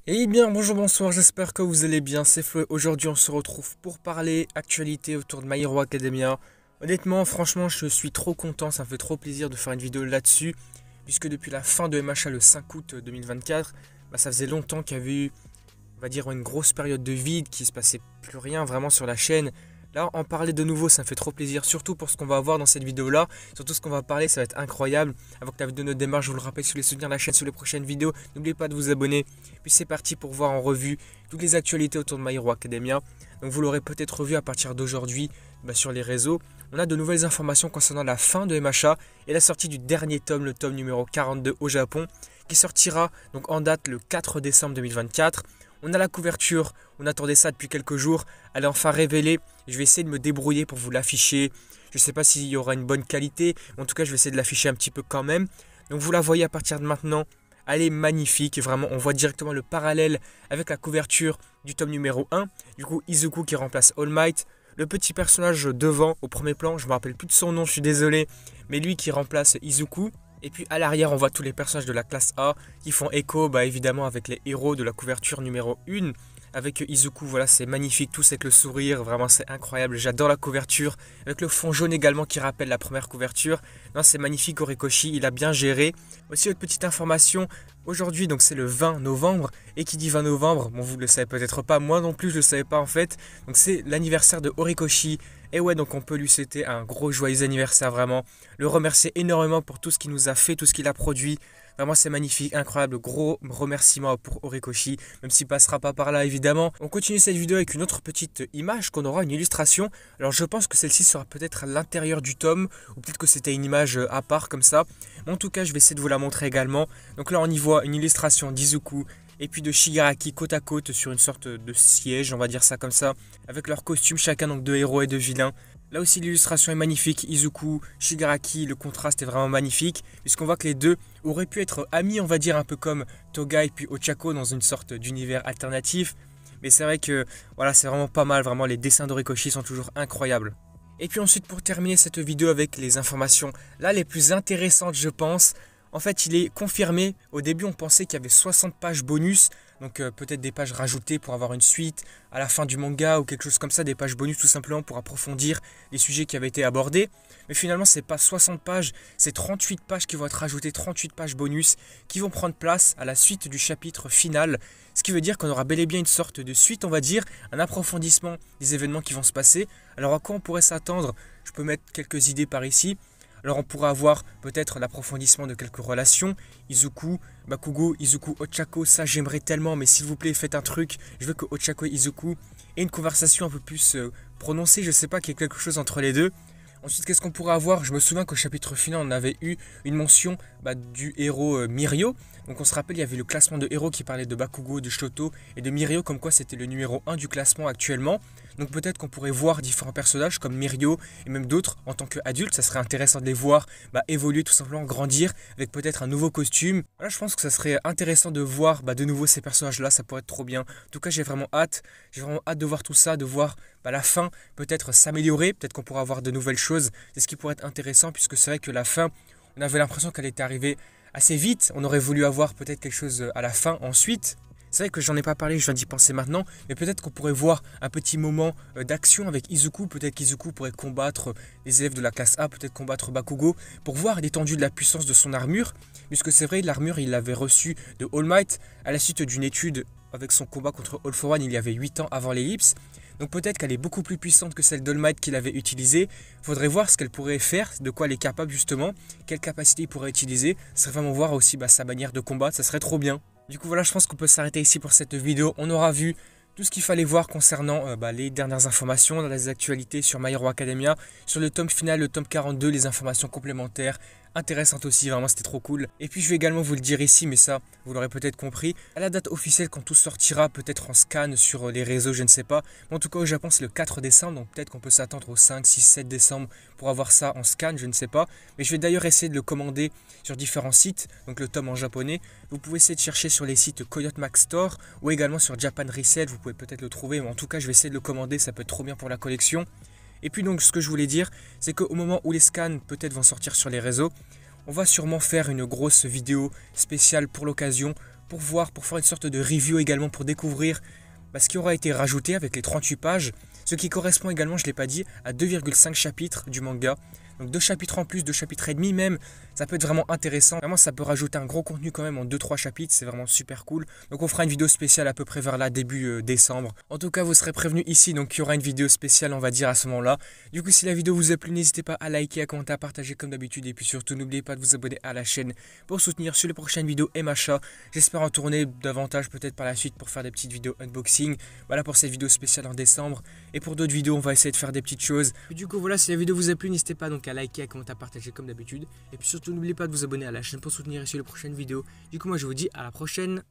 Eh bien, bonjour, bonsoir, j'espère que vous allez bien, c'est Flo. Aujourd'hui, on se retrouve pour parler actualité autour de My Hero Academia. Honnêtement, franchement, je suis trop content, ça me fait trop plaisir de faire une vidéo là-dessus, puisque depuis la fin de MHA le 5 août 2024, ça faisait longtemps qu'il y avait eu, on va dire, une grosse période de vide, qui se passait plus rien vraiment sur la chaîne. Là, en parler de nouveau, ça me fait trop plaisir, surtout pour ce qu'on va avoir dans cette vidéo-là. Surtout ce qu'on va parler, ça va être incroyable. Avant que la vidéo ne démarre, je vous le rappelle, si vous voulez soutenir la chaîne sur les prochaines vidéos, n'oubliez pas de vous abonner. Puis c'est parti pour voir en revue toutes les actualités autour de My Hero Academia. Donc vous l'aurez peut-être vu à partir d'aujourd'hui sur les réseaux. On a de nouvelles informations concernant la fin de MHA et la sortie du dernier tome, le tome numéro 42 au Japon, qui sortira donc en date le 4 décembre 2024. On a la couverture, on attendait ça depuis quelques jours, elle est enfin révélée. Je vais essayer de me débrouiller pour vous l'afficher. Je ne sais pas s'il y aura une bonne qualité, mais en tout cas je vais essayer de l'afficher un petit peu quand même. Donc vous la voyez à partir de maintenant, elle est magnifique, vraiment on voit directement le parallèle avec la couverture du tome numéro 1. Du coup Izuku qui remplace All Might, le petit personnage devant au premier plan, je ne me rappelle plus de son nom, je suis désolé, mais lui qui remplace Izuku. Et puis à l'arrière, on voit tous les personnages de la classe A qui font écho évidemment avec les héros de la couverture numéro 1. Avec Izuku, voilà, c'est magnifique, tous avec le sourire, vraiment c'est incroyable. J'adore la couverture, avec le fond jaune également qui rappelle la première couverture. Non, c'est magnifique, Horikoshi, il a bien géré. Aussi, autre petite information, aujourd'hui, donc c'est le 20 novembre, et qui dit 20 novembre, bon vous ne le savez peut-être pas, moi non plus je ne le savais pas en fait. Donc c'est l'anniversaire de Horikoshi. Et ouais, donc on peut lui souhaiter un gros joyeux anniversaire vraiment. Le remercier énormément pour tout ce qu'il nous a fait, tout ce qu'il a produit. Vraiment c'est magnifique, incroyable, gros remerciement pour Horikoshi, même s'il passera pas par là évidemment. On continue cette vidéo avec une autre petite image qu'on aura, une illustration. Alors je pense que celle-ci sera peut-être à l'intérieur du tome, ou peut-être que c'était une image à part comme ça. Mais en tout cas je vais essayer de vous la montrer également. Donc là on y voit une illustration d'Izuku et puis de Shigaraki côte à côte sur une sorte de siège, on va dire ça comme ça, avec leurs costumes chacun donc de héros et de vilains. Là aussi l'illustration est magnifique, Izuku, Shigaraki, le contraste est vraiment magnifique, puisqu'on voit que les deux auraient pu être amis, on va dire un peu comme Toga et puis Ochako dans une sorte d'univers alternatif. Mais c'est vrai que voilà, c'est vraiment pas mal, vraiment les dessins d'Horikoshi sont toujours incroyables. Et puis ensuite pour terminer cette vidéo avec les informations là les plus intéressantes je pense. En fait, il est confirmé. Au début, on pensait qu'il y avait 60 pages bonus, donc peut-être des pages rajoutées pour avoir une suite à la fin du manga ou quelque chose comme ça, des pages bonus tout simplement pour approfondir les sujets qui avaient été abordés. Mais finalement, c'est pas 60 pages, c'est 38 pages qui vont être rajoutées, 38 pages bonus qui vont prendre place à la suite du chapitre final. Ce qui veut dire qu'on aura bel et bien une sorte de suite, on va dire, un approfondissement des événements qui vont se passer. Alors à quoi on pourrait s'attendre? Je peux mettre quelques idées par ici. Alors on pourra avoir peut-être l'approfondissement de quelques relations. Izuku, Bakugo, Izuku, Ochako, ça j'aimerais tellement, mais s'il vous plaît faites un truc. Je veux que Ochako et Izuku aient une conversation un peu plus prononcée, je sais pas, qu'il y ait quelque chose entre les deux. Ensuite, qu'est-ce qu'on pourrait avoir? Je me souviens qu'au chapitre final, on avait eu une mention du héros Mirio. Donc on se rappelle, il y avait le classement de héros qui parlait de Bakugo, de Shoto et de Mirio, comme quoi c'était le numéro 1 du classement actuellement. Donc peut-être qu'on pourrait voir différents personnages comme Mirio et même d'autres en tant qu'adultes. Ça serait intéressant de les voir évoluer, tout simplement grandir avec peut-être un nouveau costume. Voilà, je pense que ça serait intéressant de voir de nouveau ces personnages-là, ça pourrait être trop bien. En tout cas, j'ai vraiment hâte. J'ai vraiment hâte de voir tout ça, de voir la fin peut-être s'améliorer. Peut-être qu'on pourra avoir de nouvelles choses. C'est ce qui pourrait être intéressant puisque c'est vrai que la fin, on avait l'impression qu'elle était arrivée assez vite. On aurait voulu avoir peut-être quelque chose à la fin ensuite. C'est vrai que j'en ai pas parlé, je viens d'y penser maintenant, mais peut-être qu'on pourrait voir un petit moment d'action avec Izuku. Peut-être qu'Izuku pourrait combattre les élèves de la classe A, peut-être combattre Bakugo, pour voir l'étendue de la puissance de son armure. Puisque c'est vrai, l'armure, il l'avait reçue de All Might à la suite d'une étude avec son combat contre All for One il y avait 8 ans avant l'ellipse. Donc peut-être qu'elle est beaucoup plus puissante que celle d'All Might qu'il avait utilisée. Faudrait voir ce qu'elle pourrait faire, de quoi elle est capable justement, quelle capacité il pourrait utiliser. Ce serait vraiment voir aussi sa manière de combattre, ça serait trop bien. Du coup voilà, je pense qu'on peut s'arrêter ici pour cette vidéo. On aura vu tout ce qu'il fallait voir concernant les dernières informations dans les actualités sur My Hero Academia, sur le tome final, le tome 42, les informations complémentaires, intéressantes aussi, vraiment c'était trop cool. Et puis je vais également vous le dire ici, mais ça vous l'aurez peut-être compris, à la date officielle quand tout sortira, peut-être en scan sur les réseaux, je ne sais pas. Mais en tout cas au Japon c'est le 4 décembre, donc peut-être qu'on peut s'attendre au 5, 6, 7 décembre pour avoir ça en scan, je ne sais pas. Mais je vais d'ailleurs essayer de le commander sur différents sites, donc le tome en japonais. Vous pouvez essayer de chercher sur les sites Coyote Max Store ou également sur Japan Resell, vous pouvez peut-être le trouver, mais en tout cas je vais essayer de le commander, ça peut être trop bien pour la collection. Et puis donc ce que je voulais dire, c'est qu'au moment où les scans peut-être vont sortir sur les réseaux, on va sûrement faire une grosse vidéo spéciale pour l'occasion pour voir, pour faire une sorte de review également, pour découvrir ce qui aura été rajouté avec les 38 pages, ce qui correspond également, je ne l'ai pas dit, à 2,5 chapitres du manga. Donc 2 chapitres en plus, 2 chapitres et demi même, ça peut être vraiment intéressant. Vraiment, ça peut rajouter un gros contenu quand même en 2-3 chapitres, c'est vraiment super cool. Donc on fera une vidéo spéciale à peu près vers là, début décembre. En tout cas, vous serez prévenus ici, donc il y aura une vidéo spéciale, on va dire, à ce moment-là. Du coup, si la vidéo vous a plu, n'hésitez pas à liker, à commenter, à partager comme d'habitude. Et puis surtout, n'oubliez pas de vous abonner à la chaîne pour soutenir sur les prochaines vidéos MHA. J'espère en tourner davantage peut-être par la suite pour faire des petites vidéos unboxing. Voilà pour cette vidéo spéciale en décembre. Et pour d'autres vidéos, on va essayer de faire des petites choses. Et du coup, voilà, si la vidéo vous a plu, n'hésitez pas donc à liker, à commenter, à partager comme d'habitude. Et puis surtout, n'oubliez pas de vous abonner à la chaîne pour soutenir sur les prochaines vidéos. Du coup, moi je vous dis à la prochaine.